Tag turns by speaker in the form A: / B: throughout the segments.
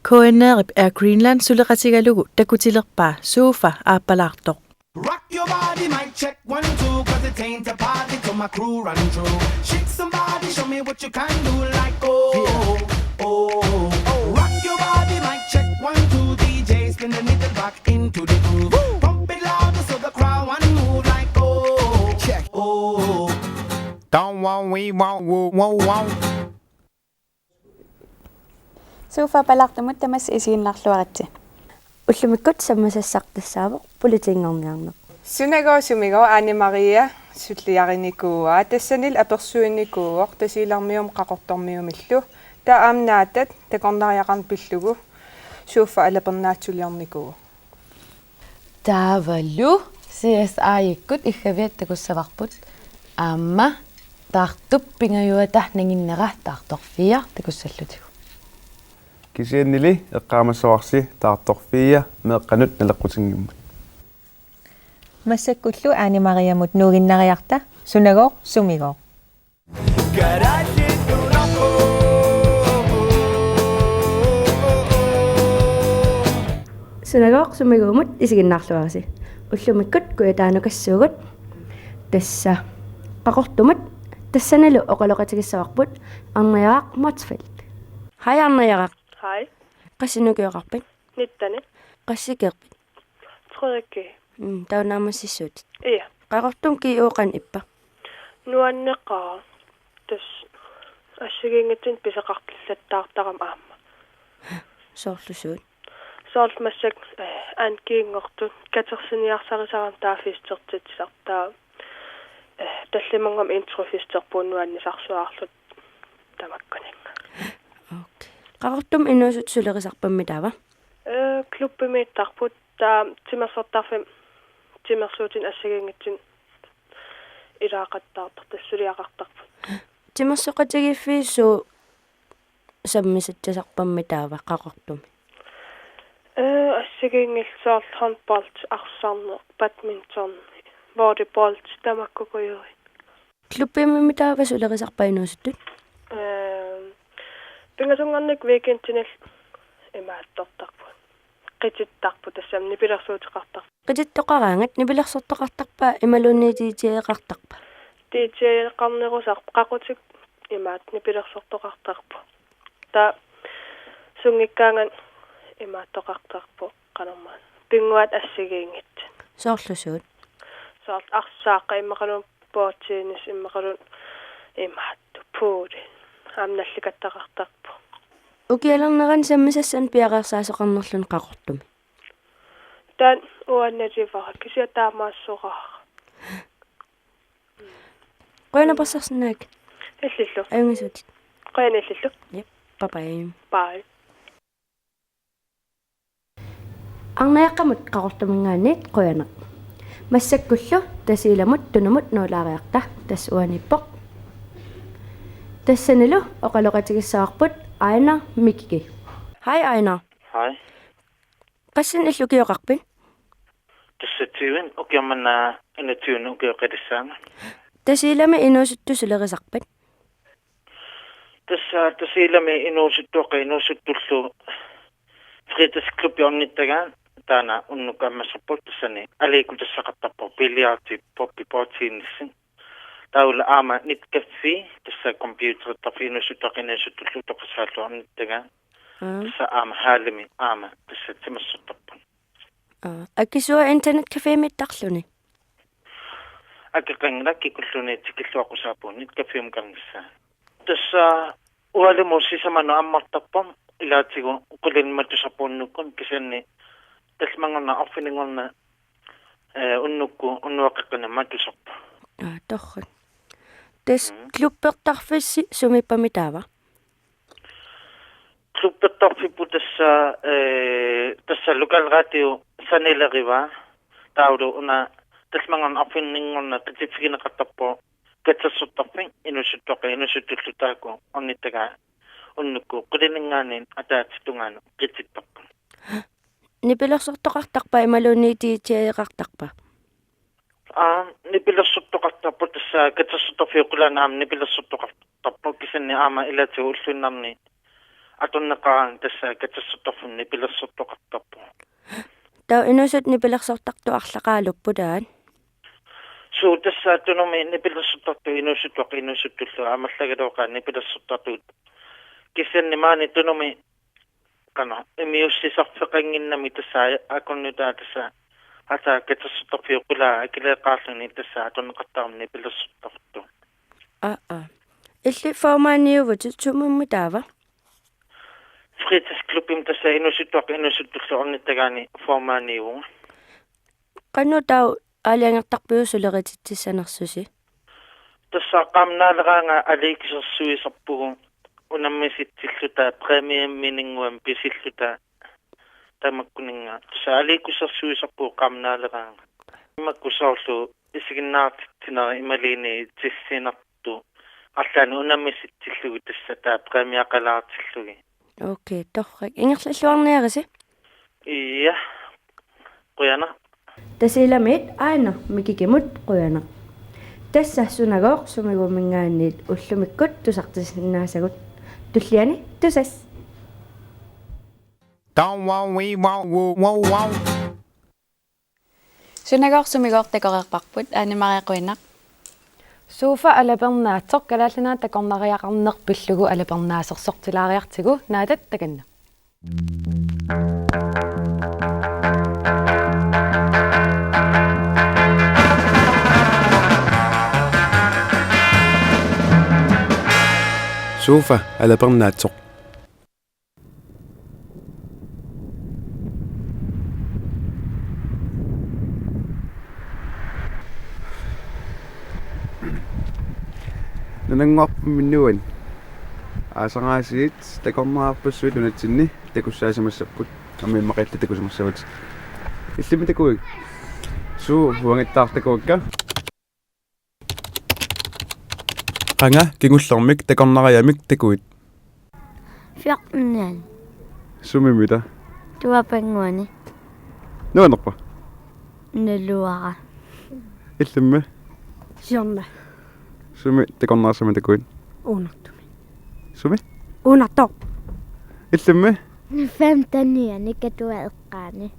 A: KNRip Air Greenland suleqatigalugu takutilerpaa Sofa aappalaartoq.
B: Rock your body, mic check 1 2, 'cause it ain't a party till my crew run through. Shake somebody, show me what you can do, like oh. Rock your body, mic check 1 2, DJ spin the needle back into the groove. Pump it louder so the crowd want to move, like check Don't want we want woo.
C: Sofa palartumut tamas isiinlarluaratsi. Ullumikut sammasassartassaavuq pulitiinngorniarneq.
D: Sumigo Anne Maria sulliarinikuua tassanil apersuinnikuuq tasiilarmium qaqortormiumillu taamnaatat takornariaqarn pillugu Sofa alapernaatsuliarnikuua.
E: Tavallu CSI-ikkut iggaviattakussavarput aamma taartup pingajuatah nanginnera taartorfia takussallutigu.
F: Kisiannili eqqaamassuarsi taartorfia meeqqanut naleqqutingimmut.
G: Massakkullu Anne Mariamut nuuginnariarta sunagoq sumigoq.
C: Sunagoq sumigoomut isiginnarluarasi. Ullumikkut kuitaanukassууgut tassa qaqortumut tassanalu oqaloqatigissavaqput arniaraq Motsfeld. Hai arniaraq.
H: Hej.
C: Qassinukiuqarpit.
H: Nittani.
C: Qassikeerpit.
H: Frederikke.
C: Taunaamassissuut.
H: Ja.
C: Qaqortum kiuuqan ippa.
H: Nuanneqaa. Tas assagingitsin piseqartillattaartaram aamma.
C: Soorlusuut.
H: Soorlmassak aankiingortu katersiniarsarisarам taafistertitsartaa tallimangam introfisterpuun nuannisarsuarlut tamakkaninga.
C: Okay. Qaqortum inuusut sulerisarpammi taava.
H: Klubbimiittarput taa timersortarfim timersuutin assagingitsin ilaaqattaartar tassuliaqartarput.
C: Timersoqatigiffi suu sammisattasarpammi taava qaqortumi.
H: Assagingilsaarl handball arsarne badminton volleyball tamakkukujui.
C: Klubbimmi taava sulerisarpa inuusuttut.
H: Pingasungarnik weekendtinil imaattortarput. Qitittarput tassam nipilersuutiqartar.
C: Qitittoqaraangat nipilersortoqartarpa imaluunniitiitieqartarpa.
H: Tiitieqarnerusar qaqutik imaat nipilersortoqartarpu. Ta sungikkaangan imaattoqartarpu qanermaan. Pinguat assigingit.
C: Soorlusuut.
H: Soort arsaaqa immaqalun pootiinis immaqalun imaattu puudi. Amnallikattaqartarpu.
C: Ukialerneran sammisassan piaqersaasaqarnerlun qaqortumi.
H: Tan uannativarak kisiataamaassuqaaq.
C: Qoynapassarsinnaak.
H: Illillu.
C: Ayungisuutit.
H: Qoyanillillu.
C: Yep. Bye.
H: Bye.
C: Arniaqqamut qaqortumingaanniit qoyanaq. Massakkullu tasiilamut tunumut nuulaariaqta tas uanippoq. Tassanilu oqaloqatigissаарput Aina Mikki. Hai Aina.
I: Hai.
C: Qassin illukiuqarpin?
I: Tassatiivin ukiamana inatuun ukiuqidissaanga.
C: Tasiilami inuusuttu sulerisarpit.
I: Tasiilami inuusuttullu fritidsklubbi onnittagaan taana unnukammassarput tassani aliikutassaqartarpo biliarti poppi pootiinnissin. Taula aama nitkaffi tassa computerittarfi inuusuttaqinisuttullu toqasaallu onnittagaan. Tassa aama haalimi aama tassa timassuttarpun.
C: Akisua internet cafe mittarluni.
I: Akaqangnakki kulluni tikilluaqusaapuun nitkaffium qarnissa. Tassa ualimu sisamanu ammartarpam ilaatigu qulinmatussapuunnukkun kisanni talmangorna affiningorna unnukku unnuaqaqqana matusarpa.
C: Torrun. Des klubbertarfissi sumippami taava.
I: Klubbertarfippu tassa lokalradio sanileriva taulu una talmangorna affiningorna tatiffiginaqartarpo katsasuttarfin inusuttullu onnittagaa unnukku qulininngaanin ataatitungaanu qitsittarpu.
C: Nipilersortoqartarpa imaluunniitiitieqartarpa.
I: Nipilersortoqartarpu tassa katsasuttarfiuqulaanaam nipilersortoqartarpu kisanni aama ilatigu ullunnarni атуннеқаран тасса катассутторфунни пилассортоқартарпу
C: таа инусут нипилерсортарту арлақаалуппулаан
I: суу тасса атунами нипилассортарту инусуттуллу амаллагалооқа нипилассортартуут киссаннимаани тунами кана эмиуссисарфеқангиннами тасса акуннутаа тасса ата катассутторфиуқула акилеқаарлуни тасса атуннеқартарни пилассортарту
C: илли формааниувут сумумму таава
I: фритисклубим тасса инусуттуллу орниттагаани формааниуву
C: qannu tau алиангертарпиусулерититсанерсуси
I: тасса qamnaaleраанга аликисерсуисарпугу унаммиситсиллута премиум минингуам писиллута тамаккунинга тасса аликисерсуисарпугу qamnaaleраанга имаккусаарлу исигиннаартитсинера ималини тиссинарту арлаани унаммиситсиллугу тасса таа премиақалаартиллуги
C: окей торрак ингерллуарниариси
I: ия қуяна
C: тасиламит аана микикимут қуяна тассассунагоо сумигумингаанниит уллумиккут тусартисиннаасагут туллиани тусас
E: Sunagor sumigor takoreerparput aanimariaquinaq
J: Suufa alapernaatsoq kalaallanaa takornariaqarnerpillugu alapernaasерsortilaariartigu naatat takanna
F: Suufa alapernaatsoq nananguarpimminnuan aasangaasigit takorneraarpassuit unatsinni takussaasimassapput ammiimmaqilla takusimassavut illimi takuig suu huangittaartakuikka qanga kingullermik takornariamik takuit
C: fiarnaan
F: sumimita
C: tuapanguani
F: nuanerpa
C: naluara
F: illimi
C: siorna
F: sumi takornerarsami takuit
C: uunartumi
F: sumi
C: uunartor
F: illimi
C: 15 nikkatua eqqaani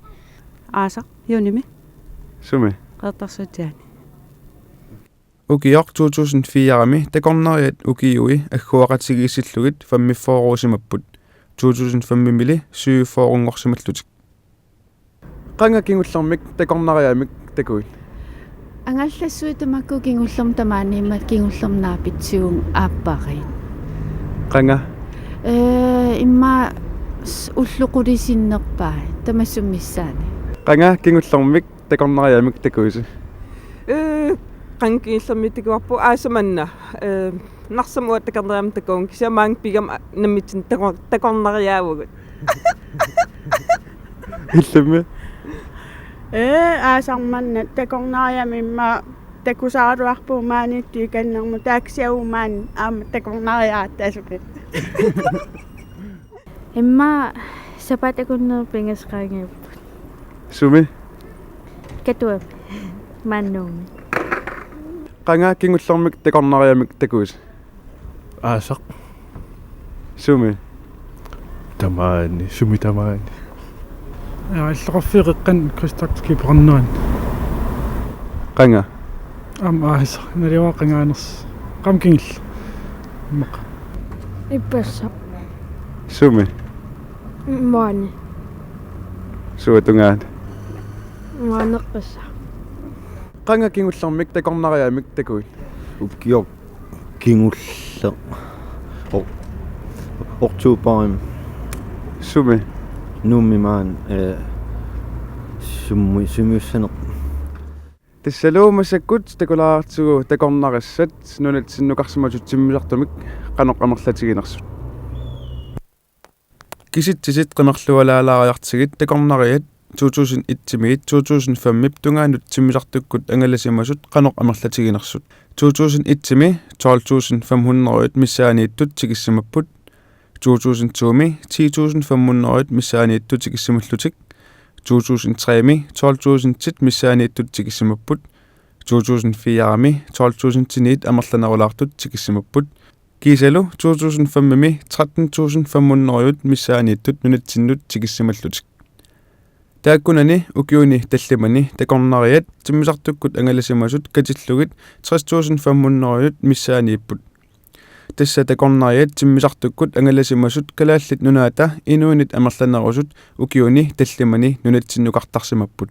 A: aasa junimi
F: sumi
A: qertarsutiani
F: ukior 2004-ami takorneriat ukiui agguaqatigisillugit fammifforuusimapput 2005-mili syyuffoorungorsimallutik qanga kingullermik takorneriamik takuit
E: ангаллассуитамакку кингуллерм тамаанииммат кингуллернаапитсуун ааппариит
F: qanga
E: имма уллуқулисиннерпаа тамассуммиссаани
F: qanga kingullermik takorneriamik takuisi
D: qankiillermitikuarpu aasamanna narsamuat takarneram takuun kisiamaang pigam nammitsin takorneriaavugut
F: illimi
H: aasarmanna takornariamimma takusaaruarpuumaanittu ikannermu taaksiaumaan aama takornariaattaasukit
C: имма сапатакуннерпингасqaangiupput
F: sumi
C: катуап маннууми
F: qanga kingullermik takorneriamik takuisi
K: aasaq
F: sumi
K: tamaani sumi tamaani аллоқарфиқеққан кристакки пернуан
F: qanga
K: ам ааса нариуақангаанерс қамкингил мақ
C: иппасса
F: sumi
C: маани
F: suutungaan
C: маанеққасса
F: qanga kingullermik takorneriamik takuit
L: ukkior kingulle ortuuparim
F: sumi
L: nummimaan summiussaneq
F: tissaluumassakut takulaartugu takornerassat nunatsinnuqarsimatutsimmilartumik qanoqqamerlatiginersut kisitsisit qimerlualaalaariartigit takorneriat 2001-migit 2005-mip tungaanut timmilartukkut angalasimasut qanoqqamerlatiginersut 2001-mi 12.500 missaaniittut tigissimapput 2002-mi 10.500 missaaniittut tigissimullutik 2003-mi 12.000 missaaniittut tigissimapput 2004-mi 12.000 amerlanerulaartut tigissimapput Kiisalu 2005 13.500 missaaniittut nunatsinut tikissimalllutik. Taakkunani ukiuni tallimani takornariat timmisartukkut angalasimasut katillugit 60.500 missaaniipput. Tassa takornariat timmisartukkut angalasimasut kalaallit nunaata inuunit amerlanerusut ukiuni tallimani nunatsinnukartarsimapput.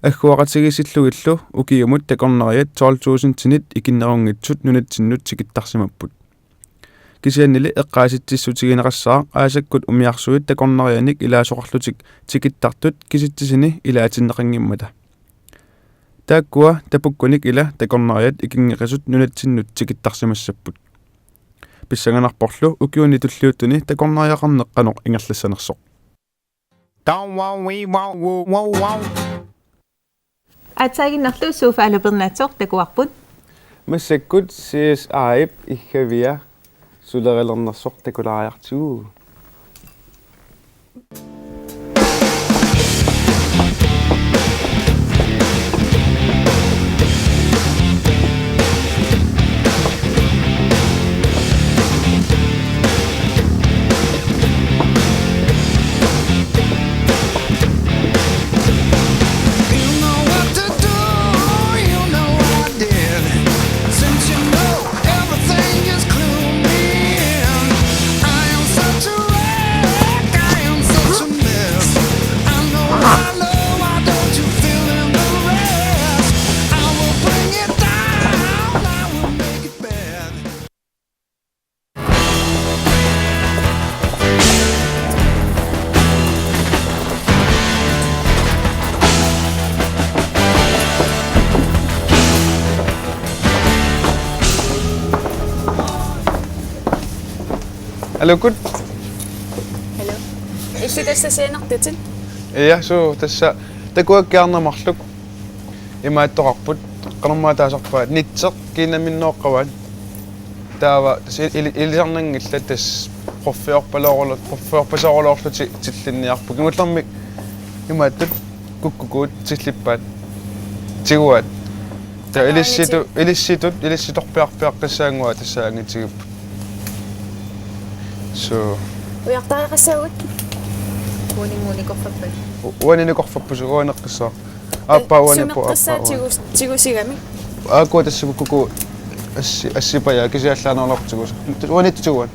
F: Agguaqatigisillugillu ukiumut takornariat 12.000 tinit ikinnerungitsut nunatsinnut tikittarsimapput. Kisiannili eqqaasitsissutigineqassaa aasakkut umiarsuit takornarianik ilaasoqarlutik tikittartut kisittisini ilaatinneqangimmata. Taakkua tapukkunik ila takornariat ikingeqisut nunatsinnut tikittarsimassapput. Pissanganarporlu ukiuni tulliuttuni takornariaqarneqqanoq ingerlassanersoq.
G: Атсаагиннарлу суфа алупернаатсоор такуарпут.
F: Massakkut siis aip ikkavia sulerelernersoq takulaariartugu. Alukut.
E: Hello. Isi tässä seenartatin.
F: Iya su tassa takuakkiarnamarluk imaattoqarput qanermaataasarpaat nitseq kiinaminnoqqavat taava ilisarnangilla tass qoffiorpalorluti tillinniarpu kimullermik imaattut kukkukuut tillippaat tiguat ta ilissitorpiarpiaqqissaangua tassaangitsigip so
E: Ujartaaqassaagut. Muuni korfappat.
F: Uanini korfappusu uaneqqissaa. Appa uanipu appa.
E: Tigusigami.
F: Akku tassukukku assipaya kisiallaanerlortigus. Uanittiguan.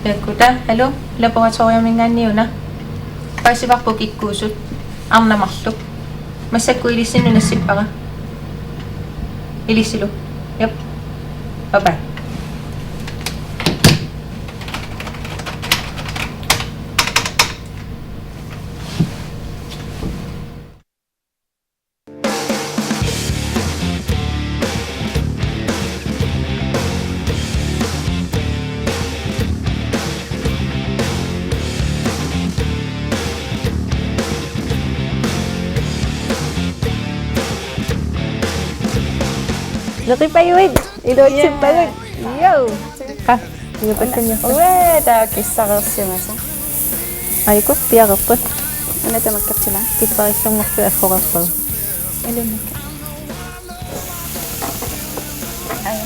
G: Lekkuta, hello, laboratoriumingaanniuna. Paisivarpuk ikkuusut arnamarluk. Massakku ilissinnu nassippara. Ilissilu. Yep. Bye-bye.
M: Laki payuid. Iluotsin payuid. Yo.
G: Ka, ilupasin niyo.
M: Uwe, tao kissaqersimasa.
G: Ayku, piaqerput.
M: Anatamakkatsila.
G: Kipparissammertu akkorarparu.
M: Ilummakka. Ako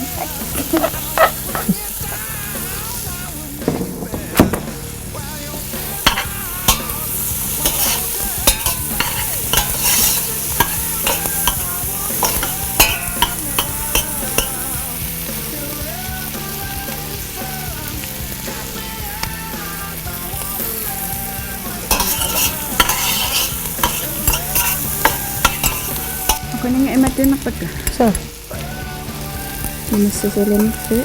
M: na nga imatin pagka.
G: So,
M: Namasasalan ito.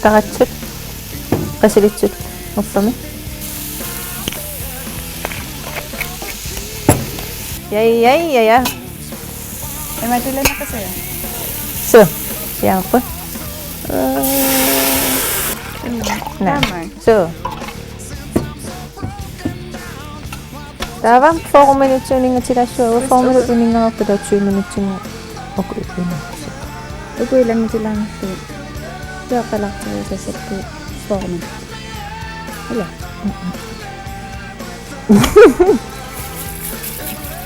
G: takatsut. Kasilitsut. Mafami. Yay.
M: Imatilan na kasi.
G: So, siya ako. Nah. So. Davam 4 minutes uning atira show. 4 minutes uning nga pada 2 minutes nga. Okay, ina.
M: Okay lang sila ito. Kaya pala ko sa set ko. Forma. Wala.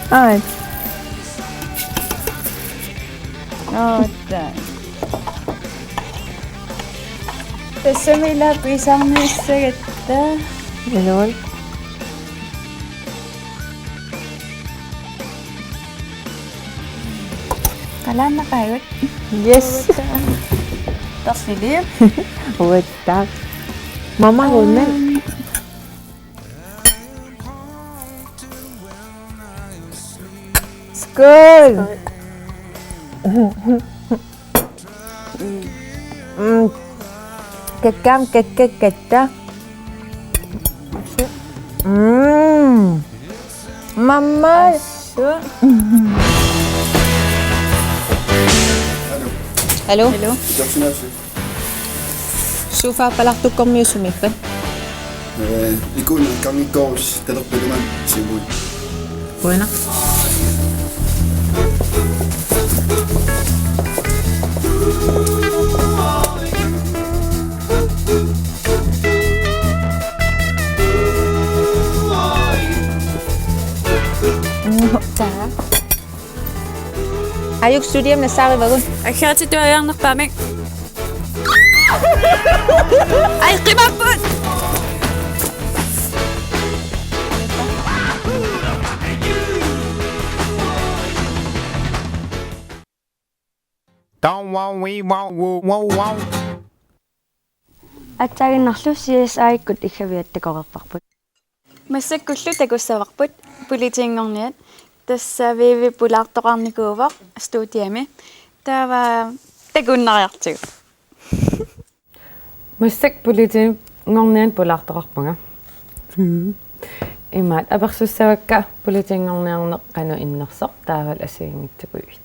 G: Ay.
M: Oh, done. Tapos may lapis ang misagata.
G: Ganon.
M: Kala na kayo?
G: Yes.
M: Tapos silim?
G: What that? Mama woman. School. Kekam kekeketa. Mama. Hello.
M: Hello.
G: Sufa palaktuk kami sumipan.
N: يكون كان يكوش تلقى بلمان سيبوي.
G: Buena. Ayok studium na sabi bagun.
E: Akhirat ito ayang nakpamik. Ay, kimapun!
F: Don't want we want wow.
C: At sa'yo naklo CSI kut ikhawiat takorapakput.
M: Masag kuslo tagusawakput. Pulitingong net. Tas vivi pulaktokarnikuwak. Studiame. Tava tagunnariartigu.
J: Musik politik ngorneen pulaqtoqarpunga. Imaat apersussavakka politik ngorneerneq qanu innersoq taaval asuingittukuit.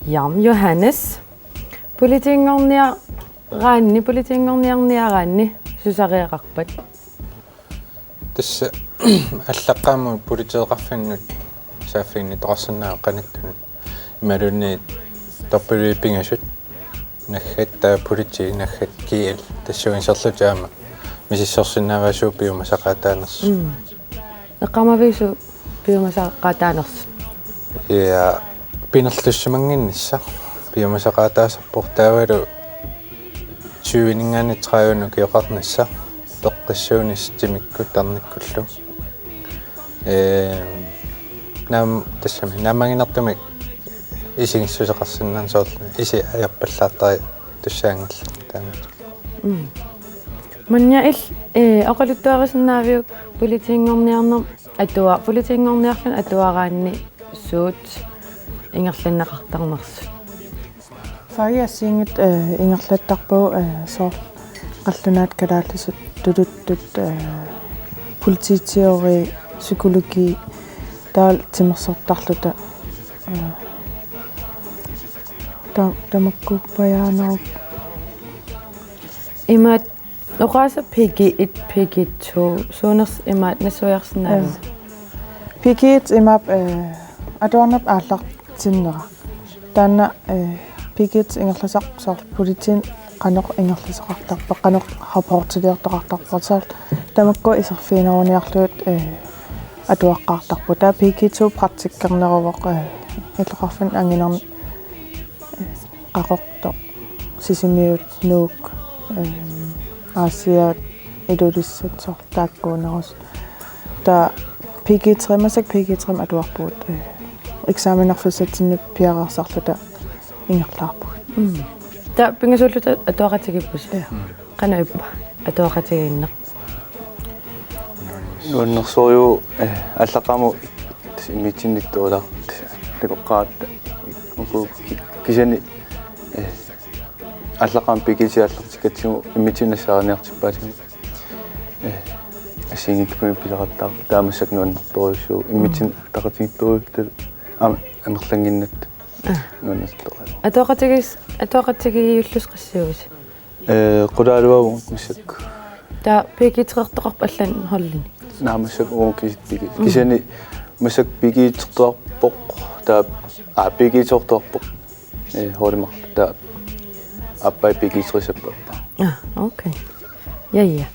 J: Jam Johannes politik ngorneerniaraanni susariaqarpat.
O: Tässä allaqaamu politieqarfinnut saaffiinni toqarsanaa qanattunut imalunni torpiliipingasut naggat politi naggat kiil tassuinserlutaama misissorsinnaavaasuu piumasaqaataanersu
J: Eqqamavisu piumasaqaataanersu
O: ja pinerlussumanginnissa piumasaqaataasarpor taavalu syyningaani traajunu kioqarnissa toqqissuunistimikku tarnikkullu naammanginertumik isingissuseqarsinnaan soorlu isi ajappallaartari tussaangilla taamat
J: Manyail oqaluttuarisinnaavik politiingorniarner atua politiingorniarlan atuaraanni suut ingerlanneqartarnersu
A: Fariassingit ingerlattarpu sor qallunaat kalaallusut tuluttut polititeori psykologi taal timersortarluta tamakkuuppajaanero
J: imaat oqaasa pg1 suuners imaat nasuiarsinaavi
A: pg1 imap atornap aallartinnera taanna pg1 ingerlasaq sor politin
G: qanoq ingerlisoqartarpa qanoq rapportiliortoqartarpa tamakku iserfiineriarluut atuaqqaartarpu taa pikitu praktikkerneruvoq иллоqarfan anginerni qaqorto sisimiut nuuk asiat idulissatsoq taakkuunerus taa pk3 pk3 atuarpuut eksaminerfissatsinni piaqarsarluta ingerlaarpu
J: та пингасууллута атуақатигиппус қана иппа атуақатигиннеқ
O: нуаннерсориу аллақаму имитсинниттууларт такоққаатта уку кисани аллақам пикисиаллертикатсигу имитсиннассаарниартиппаасигу асингиткуни пилеқаттаар таамассак нуаннерторюссуу имитсин тақатингитторюттал амерлангиннат нуаннерторюу
J: атуақатигиуллус qassiuus
O: qulaaluagu missak
J: та пикитеқартоқарп аллан холлини
O: наамассак уукиситтиги кисани масак пикитеқторпоқ таа пикитеқторпоқ холимарлу таа аппай пикитерисаппаппа
J: окей я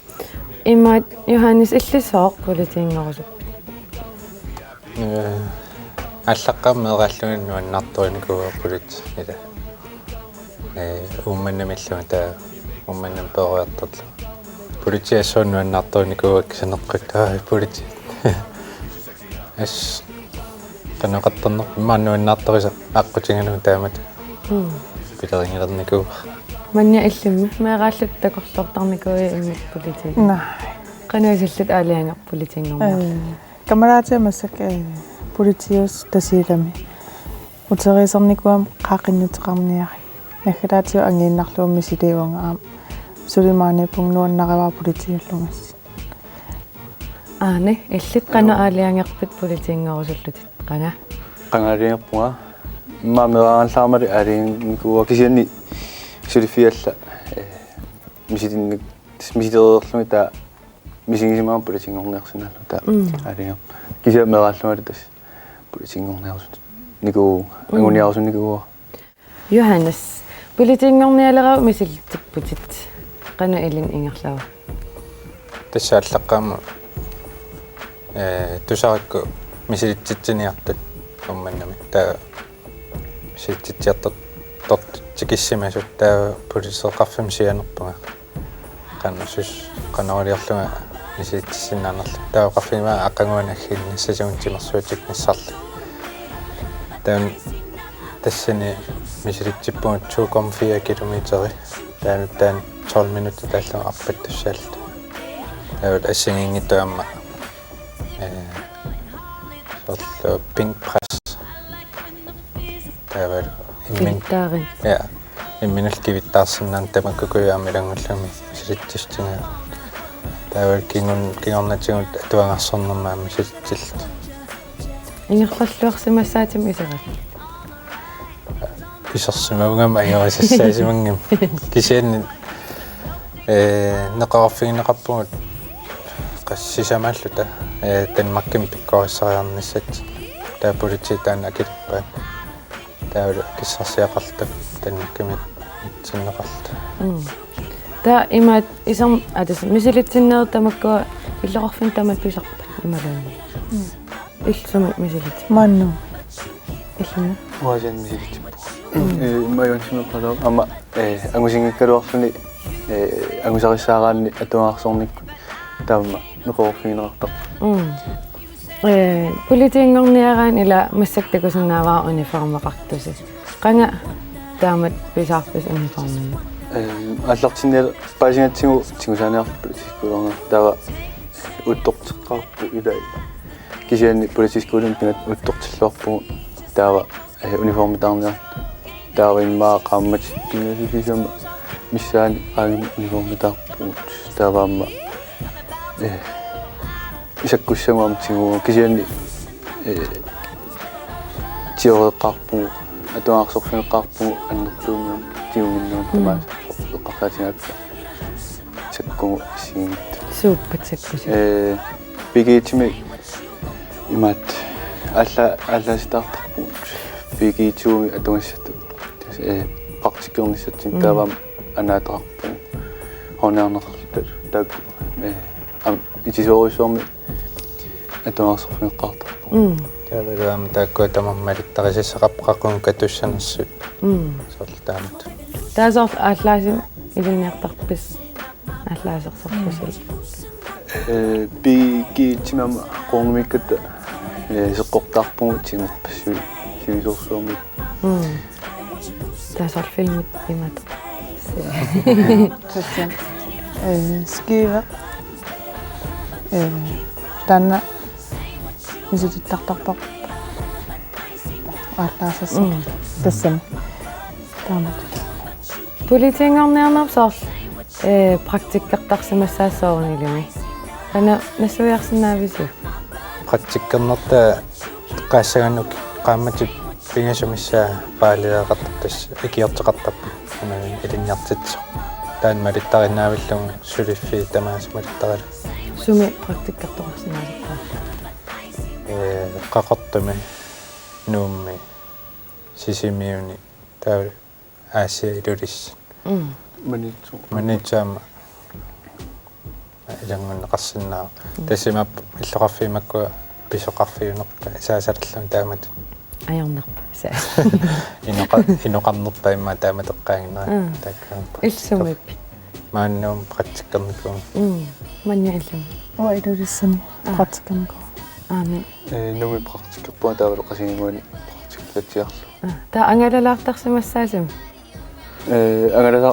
J: имма Johannes иллисооқ политингорусуп
O: аллаққаммеэраллуни нуаннартуиникуаппулит ила умманнамиллуна таа умманнам периартарлу политиассуун нуаннартуиникуак санеққаттаа полити ас канақаттарнер иммааннуаннарториса аққутингану таамат питерингерникуу
J: манья иллимми меэрааллут такорлуортарникуи иммит полити канаасиллут аалиангер политингорма
G: камераатиамассак politius tasилами утерисерникуам qaaqinnuteqarniari нахалаатиу ангииннарлуумми силиуангаам сулимаани пунгнуаннараваа politiallungas
J: аане иллит qana аалиангерпит политингорусуллутит qangaaliingерпунга
O: иммаамерааллаармали аалиингкуа кисианни сулифиалла миситинник миситерерлуми таа мисигисимаам политингорниарсинаалу таа аалиингер кисиамерааллумали тас политингорниарсут никуу ангуниарсун никуу
J: Johannes политингорниалерау мисиллиттиппутит qana илин ингерлава
O: тассааллаққаама тусаракку мисилитситсиниартут умманнами таа мисилитсиартут тортикиссимасут таа политисеқарфим сианерпунга qannasus qanoriarlunga мисилитсиннаанерла таа qaffima аққангуанаггинни сасагунтимерсуутик ниссарла таан тассани мисилитсиппугут 2,4 километери таан 12 минутта тааллаа арпаттуссаалла таавал ассигингиттуамма сорлу пинг пресс таавал
J: имментаарин
O: я имминалкивиттаарсиннаан тамаккукуяамилангуллуми мисилитсистинга таавал кингорнатигут атуангарсорнэрмаа мисилитсилла
J: ингерллуарсимассаатим исерат
O: исерсимавгам аярисассаасимангам кисианни неқараффигинеқарпугут qassisamaаллута танмакким пиккориссариарниссат таа полититаан акилиппаат таавал киссарсиақарлтак танмаккими синнеқарта
J: та имаат исам атас мисилитсиннер тамаккуа иллоқарфин тамат писарпа ималуунни иллсумат мисилит
G: манну
J: иллуна
O: уажен мисилитсиппу иммаёнсимеқалаа ама ангусингиккалуарлуни ангусарissaaраанни атуаарсорникку таама нуқорфигинеқартар
J: политингорниараан ила массактакусиннааваа униформеқартуси qanga таамат писаарпис униформи
O: аллартиннер паасингатсигу тигусааниарпут сиккулорна таава уттортеққарпу илай кисианни политискуулин пинат уттортиллуарпу таава униформи таарниар таава иммаа qaammat пинасисисама миссаани аагим униформи таарпу тааваамма исаккуссамаамтигу кисианни тиореққарпу атуаарсорфинеққарпу аннертуумиум тиунгиннуун тамаас эққартаатингакка сакку сингит
J: сууппатсаккуси
O: бигитими имат алласитартарпу бигитуми атунгиссату практикерниссатсин таавам
F: анаатеқарпу хорниарнерлутал таак итисоорисуарми атуарсорнеққартарпу
O: тавалуама тааккуа тамаммалиттарисиссақаппақақун катуссанерсут соорлтаамат
J: таасоор ааллаасим илинниартарпис ааллаасерсорпусил
F: бигитимама қорнумикката сеққортарпугу тимерпассуи сивисорсуарми
J: таасоор филмит имат
P: skrive danna misutittaqtarpoq ааллаасасса тассам таамат
J: политингорниарнарсоор практиккартарсимассаассоорнилими ана насуиарсинаавису
O: практиккернерта қаассаганнук qaammatip пингасумиссаа паалиақартартас икиортеқартаппу илинниартитсо таан малиттариннаавиллугу сулиффи тамаасмалиттаралу
J: суми практиккарторсинаавису
O: qaqortumi nuummi sisimiuni taava aasia ilulis manitsaama ilangunneqarsinnaa tassimap иллоqarfiimakkua pisoqarfiunerpa isaasallun taamat
J: ajornerpa saa
O: inoqarnerpa imma taamateqqaanginera taakkaan
J: иллсумипpi
O: maannum praktikkernikku
J: manna illum
P: oa ilulissami praktikkerniku
J: aamen
F: нуми практикерпуа таавал qasingiguani практиклатиарлу
J: таа ангалалаартарсимассаасим
F: ангаласа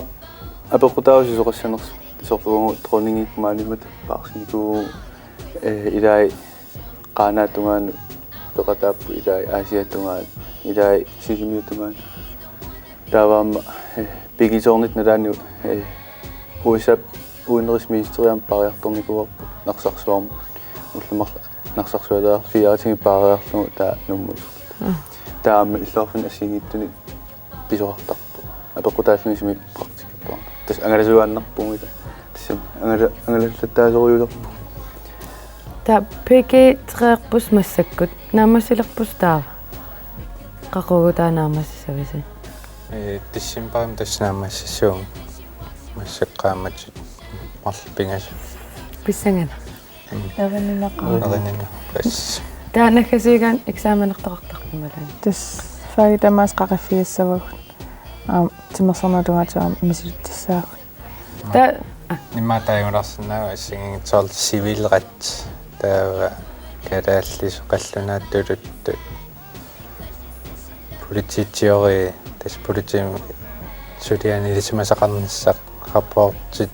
F: апеқутаависисоқассанерсу сорпугу тронинги маалимат паарсинику илай qanaatungaaну пеқатааппу илай аасиатунгаат илай сисимиутунгаат тааваама пигисоорнит налаану уисап уинерисминистериам париарторникуарпу нарсарсуарму уллумарла нарсарсуалаа фиаатинги париарлугу таа нуммут таама иллорфин ассигиттуни писоартарпу апеқутааллунисими практикаппаа тас ангаласуааннарпугита тассам ангалаллаттаасориулерпу
J: та пк треерпус массаккут наамассилерпус таава qaqugutаа наамассависи
O: тиссимпарим тасснаамассасуун массаққааматит марлпингас
J: писсангана
O: эрининна пас
J: таа накасигаан экзаменертоқартарпималаа
P: тас фагитамаас qaqiffiassavagут тимерсорнатугаатаа миситтассаагут
J: та
O: нимматааюларсинаа ассигингитсоор сивилрат таава кадааллис қаллунааттулут полититиори тас политим сулиани лисимасақарниссақ рапортит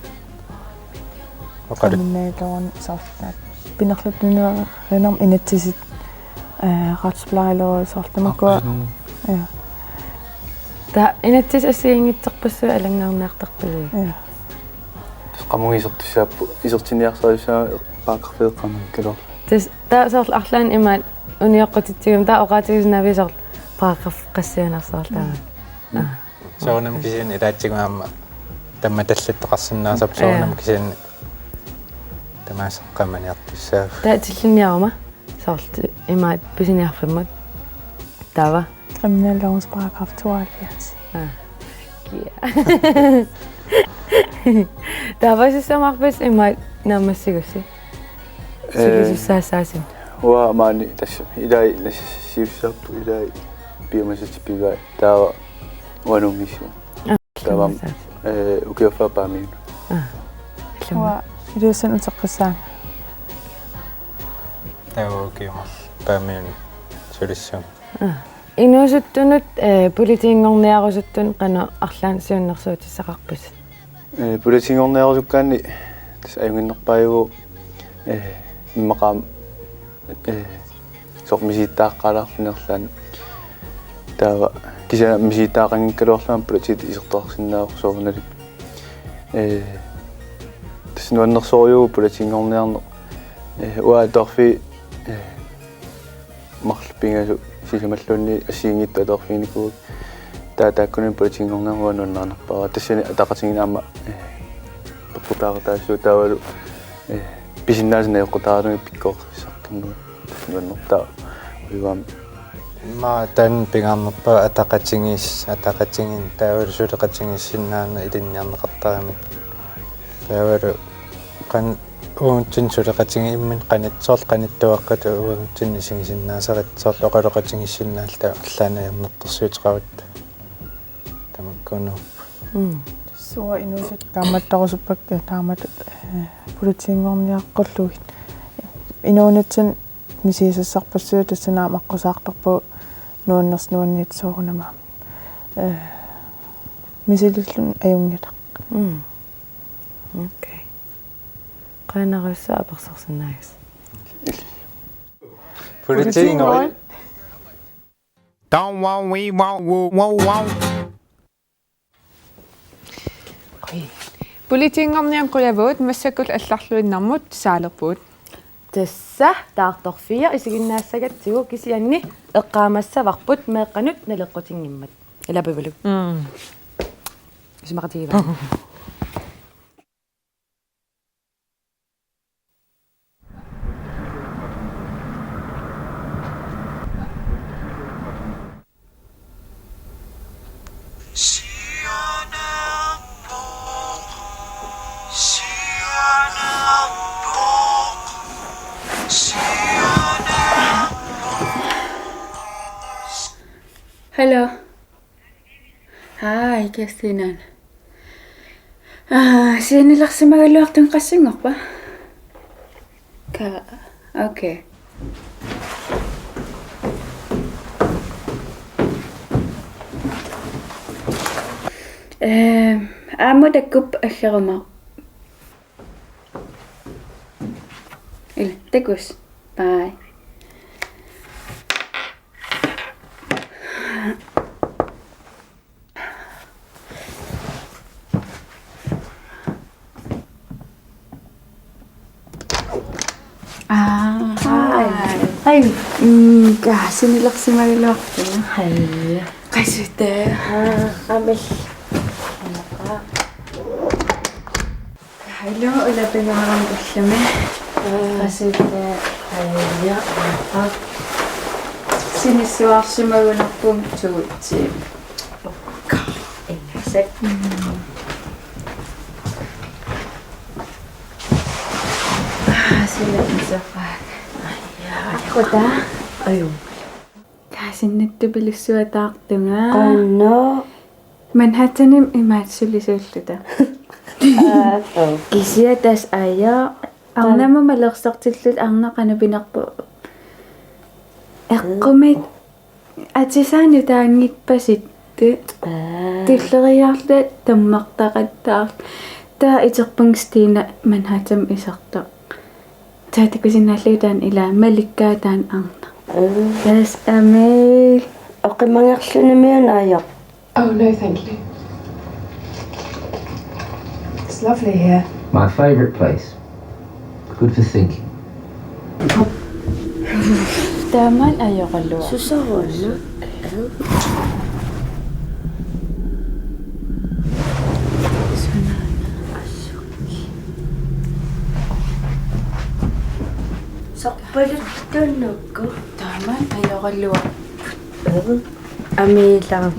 P: оқалиннаалорун саартаат пинерлутнунеринерм инатсисит ратсплайлоо саартамаккуа я
J: та инатсис ассигингитсерпассу алангаарнаартарпаги
P: я
F: qamungисертуссааппу исертиниарсаалусаа паақарфеэққарна калор
J: тас таа соор арлаан имаат униоққутитсигум таа оqaатигиснависоор паақарф qassianarsaarlaama
O: соонам кисин илаатсигуаама тамматаллаттеқарсинаасап соонам кисин тамаасаққаманиартуссаав
J: таа тиллинниарума соорт имаат писиниарфиммат таава
P: kriminallovens paragraf 72
J: таава сисамарпис имаат наамассигусси сигисуссаассаасин
F: уа маани тасса илай нассивсааппу илай биомасатиппигаа таава уануммису таава укиофаапаамиу
P: уа илууссан утеққиссаан
O: таава укиомар паамиун сулиссуун
J: инуусуттунут политингорниарусуттун қана арлаан сиуннэрсуутиссақарпус
F: политингорниарусуккаани тас аюнгиннерпааюгу иммақаам сормиситтааққалаарлунерлаан таава кися миситтаақангиккалуарлаан политит исертаарсиннаақ соорнали таснуаннерсориугу политингорниарне уа торфи марлпингасу сисималлуунни ассиингитта торфиникуу тааккуни политингорниаруануннаарнерпаа тассани атақатингинаама пеккутаартаассуу таавалу писиннаасина эққутааруни пиккоорсисартэрнуа таснуаннертаа уиваам
O: ма тан пингарнерпа атақатингин таавалсулеқатингиссиннаана илинниарнеқартарами таавалу қан уунтин сулеқатингиммин қанитсоорл қаниттуаққату уунтинни сигисиннаасақитсоорл оқалоқатингиссиннаалта аллаанаярнертерсуутеқаватта тамаккуну
P: суа инусат тааматтарусуппакка таамат политингорниаққуллугит инуунатсин мисисассарпассуа тассанаа маққусаартарпу нуаннерснуанниит соорунама мисилиллун аюнгилақ
J: окей qanarussa apersarsinnaagis
O: политингор
F: Don't want we want.
Q: Политингорниам qujavut массаккул алларлуиннармут саалерпуут
J: тасса таарторфия исигиннаассагатсигу кисианни эққаамассаварпут меэққанут налеққутингиммат илапавалу исмақатигива
M: Hello. Hi, Kristinan. Sinilaqsimagaluartun qassingorpa. Okay. Amutakkup allaruma. Takus. Bye. Hi. Sinilaqsimagaluartun.
J: Hi.
M: Qaisute. Amil. Hello, ulla pingaram ullame. Qaisute. Hayya. Sinissuarsimagunarpum tuutsi. Innasak. Sinissuarsimagunarpum. Kota.
J: Ayun.
M: Kasinnittupilussuataartunga.
C: Qanno.
M: Manhattanim imaatsulisuulluta. Kisiatas aya arnama malersortillut arnaqanupinarpu. Eqqumit atisaanu taangippasit tilleriarlu tammaqtaqattaar taa iterpungstiina manhattam isarta. Taatikusinnaalluutaan ila malikkaatan arna.
C: Yes, Emil. Oqimangerlunimiun aya.
R: Oh, no, thank you. It's lovely here.
S: My favourite place. Good for thinking.
M: Taman ayoqallua.
C: Susarunna. Sarpaluttunnukku.
M: Taman ayoqallua.
C: Amiilang.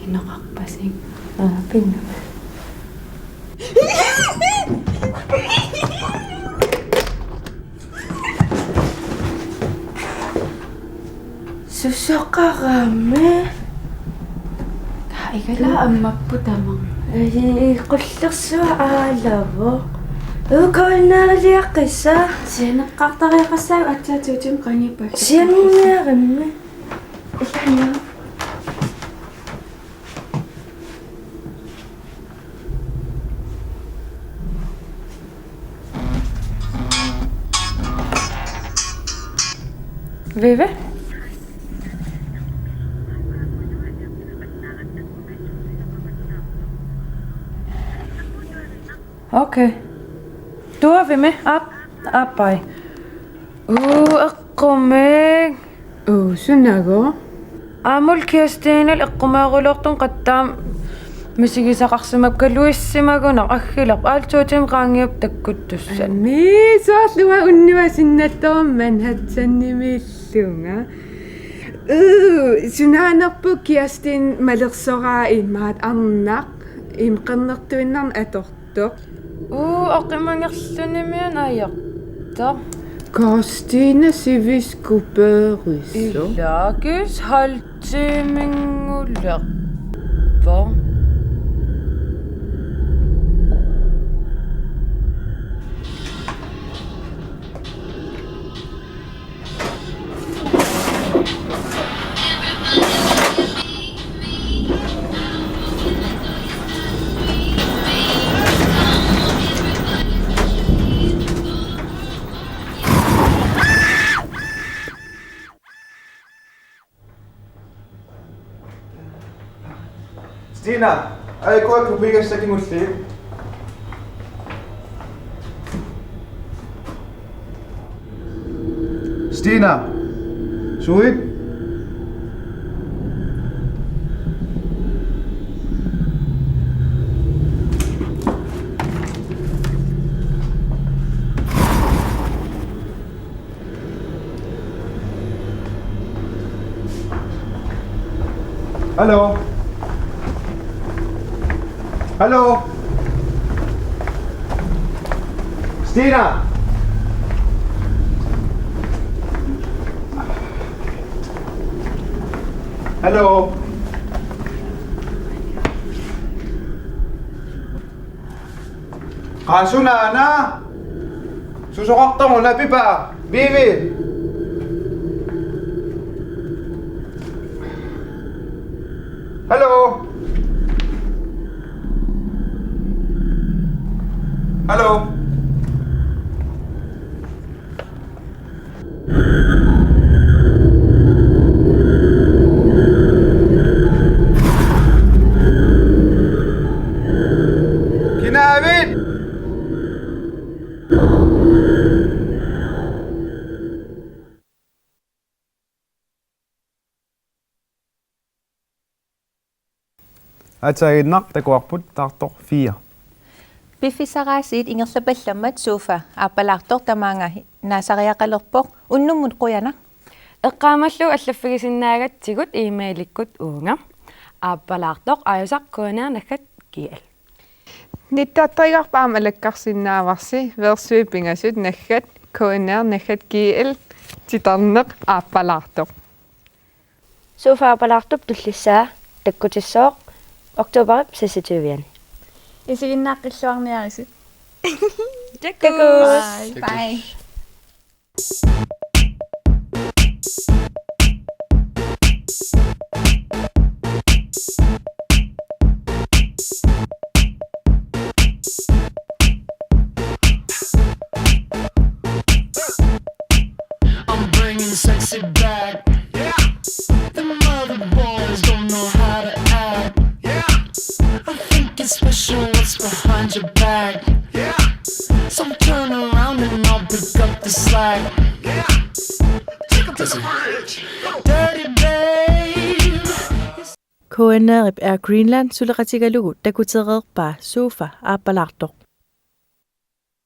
M: Inaqaqpasing.
C: Pinna.
M: Susaqarame. Kaigala ammapputamang.
C: Qullersua aalavo. Ukoinnaaliaqqissa.
M: Sianeqqartariaqassaa atsaatuutim qanippak.
C: Sianniarimmi. Illanna.
J: Vive? Okay. Tuovimme. Appai. Eqqumik.
Q: Sunnago.
J: Aamul Kirstine iqqumaaruloortun qattaam misigisaqarsimap kaluissimaguna aggilaq aaltuutim qaangiup takkuttussan.
Q: Soorluwa unnuwa sinnattorum manhatsannimiillunga. Sunaanerpu Kirstine malersoraa immaat arnaq imqernertuinnarn atortoq.
J: Oqimangerlunimian ajaqta.
Q: Kirstine siviskupeerisso.
J: Illakis haltimingulerpa.
F: Stina, ay ko tubigas sa tingulli. Stina, suit. Hello. Hello? Stina! Hello? Kaso na, Ana! Susukak mo, labi pa! Bibi! Hello? Hello? Kinabit! At sa inak, takwakput, taktok, 4.
G: Pifisaqaasiit ingerlapallammat suufa aapalaartor tamaanga naasariaqalerpoq unnummun quyana
J: eqqaamallu allaffigisinnaagatsigut emailikkut uunga aapalaartoq ajusaqquunearnakkat kial
Q: Nittaatarigarpaam alakkarsinnaavarsi versui pingasut naggat kuunear naggat kial titarneq aapalaartoq
C: Suufa aapalaartup tullissaa takkutissooq oktoberip sisituvian
M: Isiginnaaqilluarniarisit.
C: Takus.
M: Bye.
B: I'm bringing sexy back. Yeah. The mother boys don't know how to act. Yeah. I think it's special what's behind your back. Yeah. So turn around and I'll pick up the slack. Yeah. Take up to the bridge. Dirty babe.
A: KNRIP er Greenland suleqatigalugu takutereerpaa suufa aappalaartoq